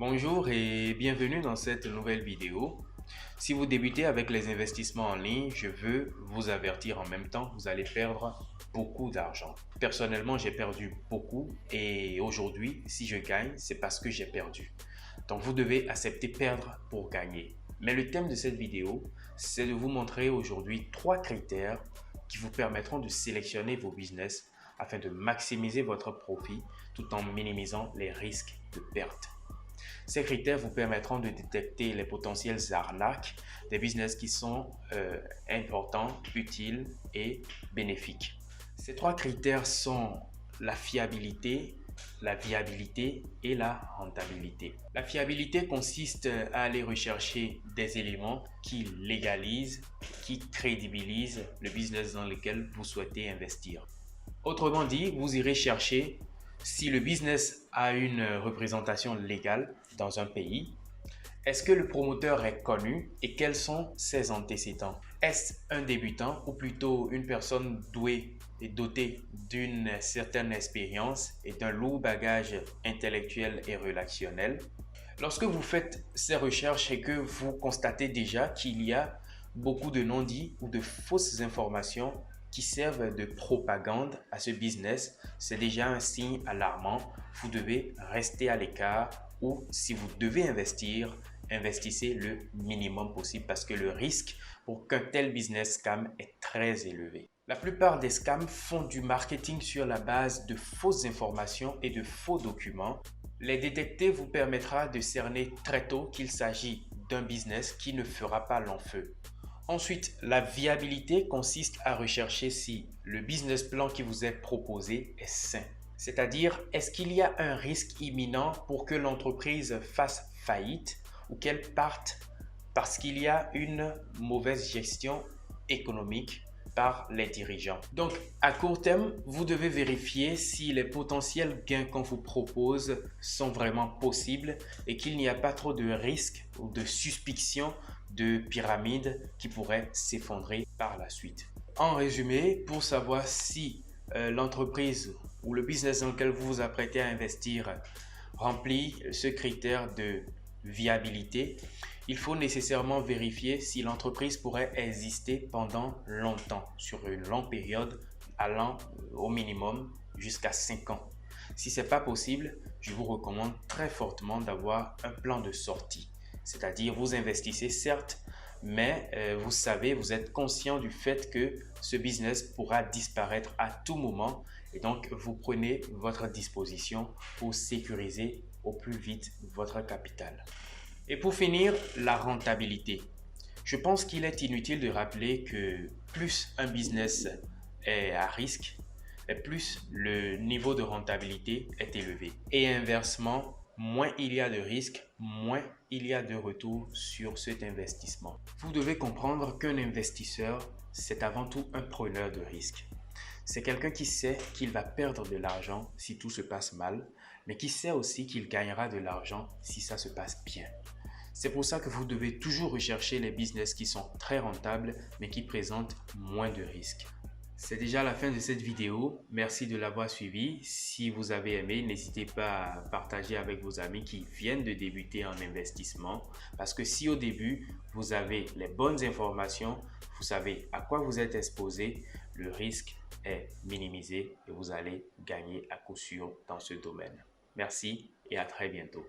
Bonjour et bienvenue dans cette nouvelle vidéo. Si vous débutez avec les investissements en ligne, je veux vous avertir en même temps, vous allez perdre beaucoup d'argent. Personnellement, j'ai perdu beaucoup et aujourd'hui, si je gagne, c'est parce que j'ai perdu. Donc, vous devez accepter perdre pour gagner. Mais le thème de cette vidéo, c'est de vous montrer aujourd'hui 3 critères qui vous permettront de sélectionner vos business afin de maximiser votre profit tout en minimisant les risques de perte. Ces critères vous permettront de détecter les potentielles arnaques des business qui sont importants, utiles et bénéfiques. Ces 3 critères sont la fiabilité, la viabilité et la rentabilité. La fiabilité consiste à aller rechercher des éléments qui légalisent, qui crédibilisent le business dans lequel vous souhaitez investir. Autrement dit, vous irez chercher si le business a une représentation légale dans un pays. Est-ce que le promoteur est connu et quels sont ses antécédents? Est-ce un débutant ou plutôt une personne douée et dotée d'une certaine expérience et d'un lourd bagage intellectuel et relationnel? Lorsque vous faites ces recherches et que vous constatez déjà qu'il y a beaucoup de non-dits ou de fausses informations qui servent de propagande à ce business, c'est déjà un signe alarmant. Vous devez rester à l'écart ou si vous devez investir, investissez le minimum possible parce que le risque pour qu'un tel business scam est très élevé. La plupart des scams font du marketing sur la base de fausses informations et de faux documents. Les détecter vous permettra de cerner très tôt qu'il s'agit d'un business qui ne fera pas long feu. Ensuite, la viabilité consiste à rechercher si le business plan qui vous est proposé est sain. C'est-à-dire, est-ce qu'il y a un risque imminent pour que l'entreprise fasse faillite ou qu'elle parte parce qu'il y a une mauvaise gestion économique par les dirigeants. Donc, à court terme, vous devez vérifier si les potentiels gains qu'on vous propose sont vraiment possibles et qu'il n'y a pas trop de risques ou de suspicions de pyramide qui pourraient s'effondrer par la suite. En résumé, pour savoir si l'entreprise ou le business dans lequel vous vous apprêtez à investir remplit ce critère de viabilité, il faut nécessairement vérifier si l'entreprise pourrait exister pendant longtemps, sur une longue période allant au minimum jusqu'à 5 ans. Si ce n'est pas possible, je vous recommande très fortement d'avoir un plan de sortie. C'est-à-dire, vous investissez certes, mais vous savez, vous êtes conscient du fait que ce business pourra disparaître à tout moment et donc vous prenez votre disposition pour sécuriser au plus vite votre capital. Et pour finir, la rentabilité. Je pense qu'il est inutile de rappeler que plus un business est à risque, et plus le niveau de rentabilité est élevé. Et inversement, moins il y a de risques, moins il y a de retour sur cet investissement. Vous devez comprendre qu'un investisseur, c'est avant tout un preneur de risques. C'est quelqu'un qui sait qu'il va perdre de l'argent si tout se passe mal, mais qui sait aussi qu'il gagnera de l'argent si ça se passe bien. C'est pour ça que vous devez toujours rechercher les business qui sont très rentables, mais qui présentent moins de risques. C'est déjà la fin de cette vidéo. Merci de l'avoir suivi. Si vous avez aimé, n'hésitez pas à partager avec vos amis qui viennent de débuter en investissement. Parce que si au début, vous avez les bonnes informations, vous savez à quoi vous êtes exposé, le risque est minimisé et vous allez gagner à coup sûr dans ce domaine. Merci et à très bientôt.